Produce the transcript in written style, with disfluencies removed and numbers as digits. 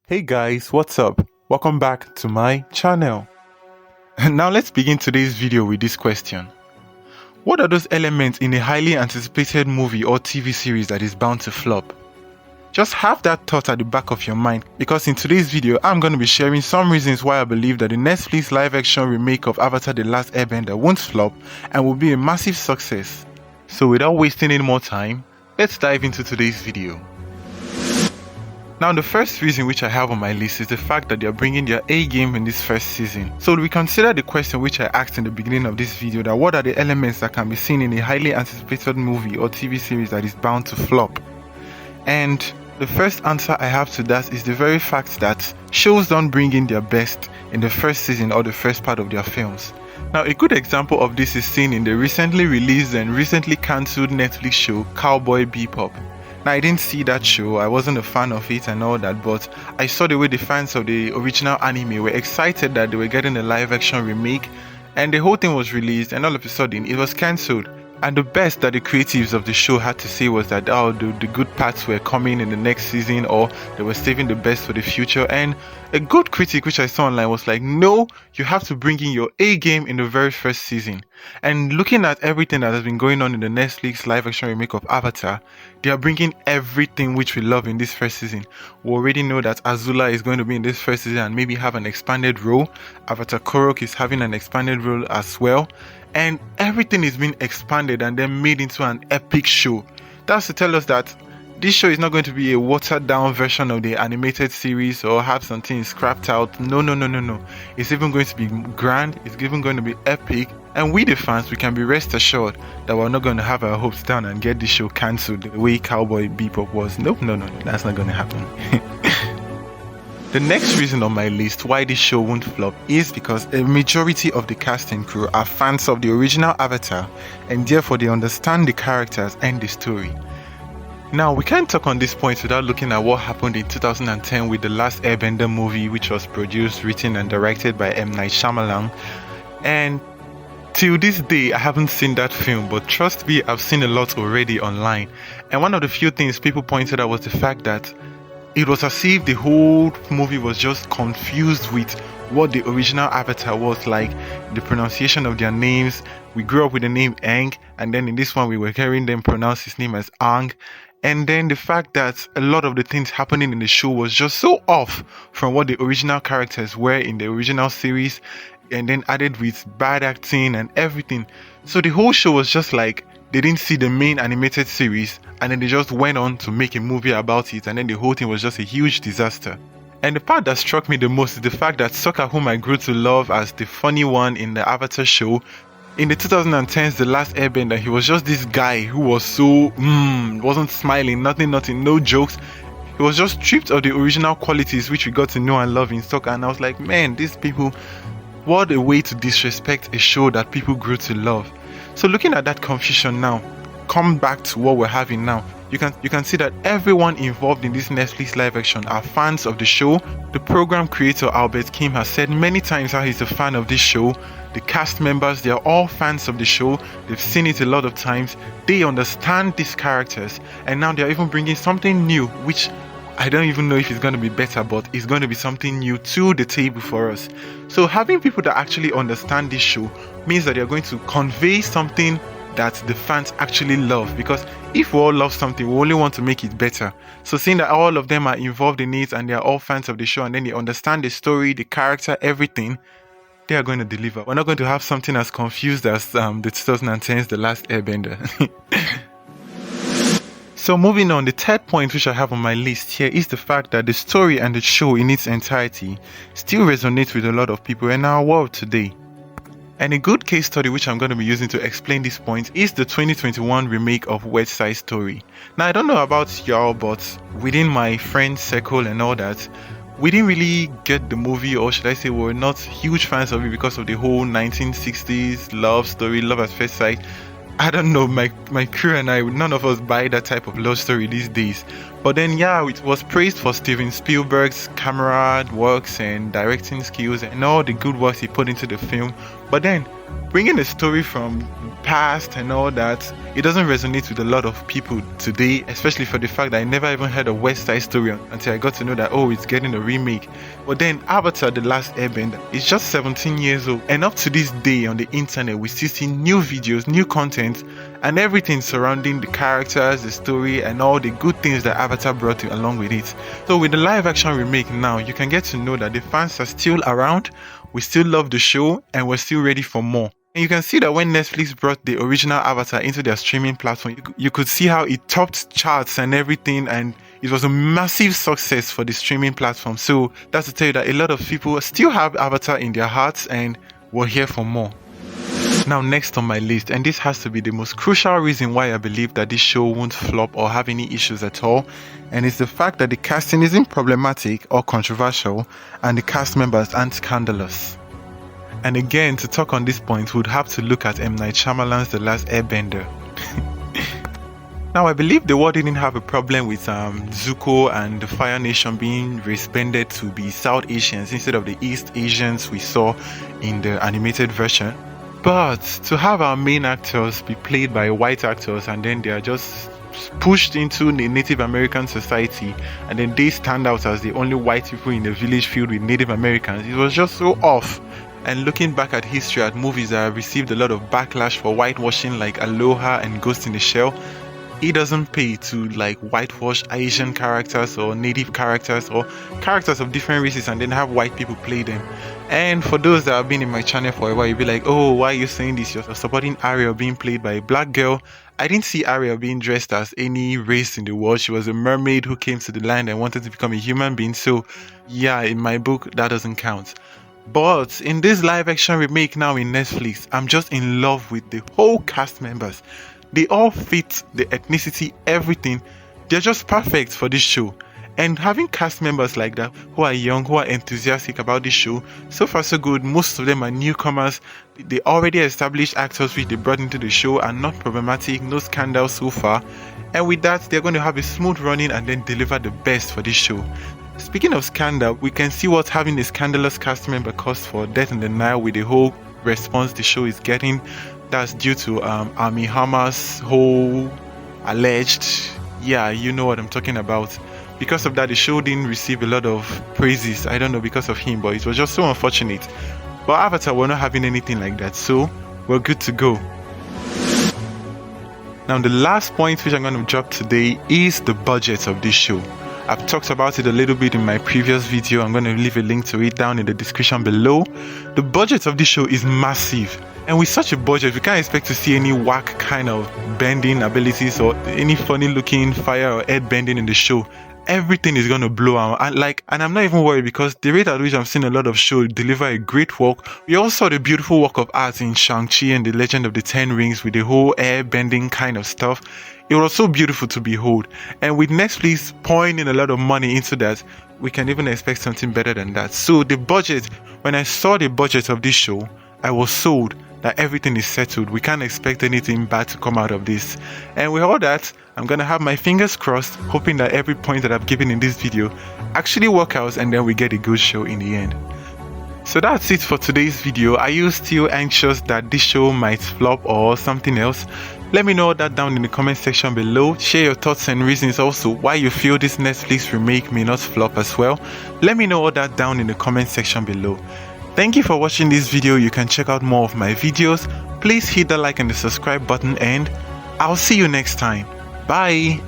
Hey guys, what's up? Welcome back to my channel. Now let's begin today's video with this question. What are those elements in a highly anticipated movie or TV series that is bound to flop? Just have that thought at the back of your mind, because in today's video I'm going to be sharing some reasons why I believe that the Netflix live-action remake of Avatar: The Last Airbender won't flop and will be a massive success. So without wasting any more time, let's dive into today's video. Now, the first reason which I have on my list is the fact that they are bringing their A game in this first season. So we consider the question which I asked in the beginning of this video, that what are the elements that can be seen in a highly anticipated movie or TV series that is bound to flop? And the first answer I have to that is the very fact that shows don't bring in their best in the first season or the first part of their films. Now, a good example of this is seen in the recently released and recently cancelled Netflix show Cowboy Bebop. Now, I didn't see that show, I wasn't a fan of it and all that, but I saw the way the fans of the original anime were excited that they were getting a live action remake, and the whole thing was released, and all of a sudden it was cancelled. And the best that the creatives of the show had to say was that the good parts were coming in the next season, or they were saving the best for the future. And a good critic which I saw online was like, no, you have to bring in your A game in the very first season. And looking at everything that has been going on in the Netflix live action remake of Avatar, they are bringing everything which we love in this first season. We already know that Azula is going to be in this first season and maybe have an expanded role. Avatar Korok is having an expanded role as well. And everything is being expanded and then made into an epic show. That's to tell us that this show is not going to be a watered down version of the animated series or have something scrapped out. No. It's even going to be grand, it's even going to be epic. And we the fans, we can be rest assured that we're not going to have our hopes down and get this show cancelled the way Cowboy Bebop was. No, that's not going to happen. The next reason on my list why this show won't flop is because a majority of the cast and crew are fans of the original Avatar, and therefore they understand the characters and the story. Now, we can't talk on this point without looking at what happened in 2010 with the last Airbender movie, which was produced, written and directed by M. Night Shyamalan. And till this day, I haven't seen that film, but trust me, I've seen a lot already online. And one of the few things people pointed out was the fact that it was as if the whole movie was just confused with what the original Avatar was like, the pronunciation of their names. We grew up with the name Aang, and then in this one we were hearing them pronounce his name as Aang. And then the fact that a lot of the things happening in the show was just so off from what the original characters were in the original series, and then added with bad acting and everything. So the whole show was just like, they didn't see the main animated series and then they just went on to make a movie about it, and then the whole thing was just a huge disaster. And the part that struck me the most is the fact that Sokka, whom I grew to love as the funny one in the Avatar show, in the 2010s The Last Airbender, he was just this guy who was so wasn't smiling, nothing, no jokes. He was just stripped of the original qualities which we got to know and love in Sokka, and I was like, man, these people, what a way to disrespect a show that people grew to love. So looking at that confusion now, come back to what we're having now. You can see that everyone involved in this Netflix live action are fans of the show. The program creator Albert Kim has said many times how he's a fan of this show. The cast members, they are all fans of the show. They've seen it a lot of times. They understand these characters, and now they're even bringing something new, which I don't even know if it's going to be better, but it's going to be something new to the table for us. So having people that actually understand this show means that they're going to convey something that the fans actually love, because if we all love something, we only want to make it better. So seeing that all of them are involved in it and they are all fans of the show, and then they understand the story, the character, everything, they are going to deliver. We're not going to have something as confused as the 2010's The Last Airbender. So moving on, the third point which I have on my list here is the fact that the story and the show in its entirety still resonates with a lot of people in our world today. And a good case study which I'm going to be using to explain this point is the 2021 remake of West Side Story. Now, I don't know about y'all, but within my friend circle and all that, we didn't really get the movie, or should I say we're not huge fans of it because of the whole 1960s love story, love at first sight. I don't know, my crew and I, none of us buy that type of love story these days. But then, yeah, it was praised for Steven Spielberg's camera works and directing skills and all the good works he put into the film. But then, bringing a story from past and all that, it doesn't resonate with a lot of people today, especially for the fact that I never even heard of West Side Story until I got to know that, oh, it's getting a remake. But then Avatar: The Last Airbender is just 17 years old, and up to this day on the internet we still see new videos, new content, and everything surrounding the characters, the story, and all the good things that Avatar brought along with it. So with the live action remake now, you can get to know that the fans are still around, we still love the show, and we're still ready for more. And you can see that when Netflix brought the original Avatar into their streaming platform, you could see how it topped charts and everything, and it was a massive success for the streaming platform. So that's to tell you that a lot of people still have Avatar in their hearts and we're here for more. Now, next on my list, and this has to be the most crucial reason why I believe that this show won't flop or have any issues at all, and it's the fact that the casting isn't problematic or controversial and the cast members aren't scandalous. And again, to talk on this point, we'd have to look at M. Night Shyamalan's The Last Airbender. Now, I believe the world didn't have a problem with Zuko and the Fire Nation being race-bended to be South Asians instead of the East Asians we saw in the animated version. But to have our main actors be played by white actors and then they are just pushed into the Native American society and then they stand out as the only white people in the village filled with Native Americans, it was just so off. And looking back at history, at movies that have received a lot of backlash for whitewashing like Aloha and Ghost in the Shell, it doesn't pay to like whitewash Asian characters or native characters or characters of different races and then have white people play them. And for those that have been in my channel for a while, you'll be like, oh, why are you saying this? You're supporting Ariel being played by a black girl. I didn't see Ariel being dressed as any race in the world. She was a mermaid who came to the land and wanted to become a human being. So yeah, in my book, that doesn't count. But in this live action remake now in Netflix, I'm just in love with the whole cast members. They all fit the ethnicity, everything. They're just perfect for this show. And having cast members like that who are young, who are enthusiastic about this show, so far so good. Most of them are newcomers. They already established actors which they brought into the show are not problematic, no scandals so far. And with that, they're going to have a smooth running and then deliver the best for this show. Speaking of scandal, we can see what having a scandalous cast member costs for Death in the Nile with the whole response the show is getting. That's due to Armie Hammer's whole alleged, yeah, you know what I'm talking about. Because of that, the show didn't receive a lot of praises. I don't know because of him, but it was just so unfortunate. But Avatar, we're not having anything like that, so we're good to go. Now, the last point which I'm going to drop today is the budget of this show. I've talked about it a little bit in my previous video. I'm going to leave a link to it down in the description below. The budget of this show is massive. And with such a budget, we can't expect to see any whack kind of bending abilities or any funny looking fire or air bending in the show. Everything is going to blow out. And I'm not even worried because the rate at which I've seen a lot of shows deliver a great work. We all saw the beautiful work of art in Shang-Chi and the Legend of the Ten Rings with the whole air bending kind of stuff. It was so beautiful to behold. And with Netflix pouring in a lot of money into that, we can even expect something better than that. So the budget, when I saw the budget of this show, I was sold that everything is settled. We can't expect anything bad to come out of this. And with all that, I'm going to have my fingers crossed, hoping that every point that I've given in this video actually work out and then we get a good show in the end. So that's it for today's video. Are you still anxious that this show might flop or something else? Let me know that down in the comment section below. Share your thoughts and reasons also why you feel this Netflix remake may not flop as well. Let me know all that down in the comment section below. Thank you for watching this video. You can check out more of my videos. Please hit the like and the subscribe button and I'll see you next time. Bye.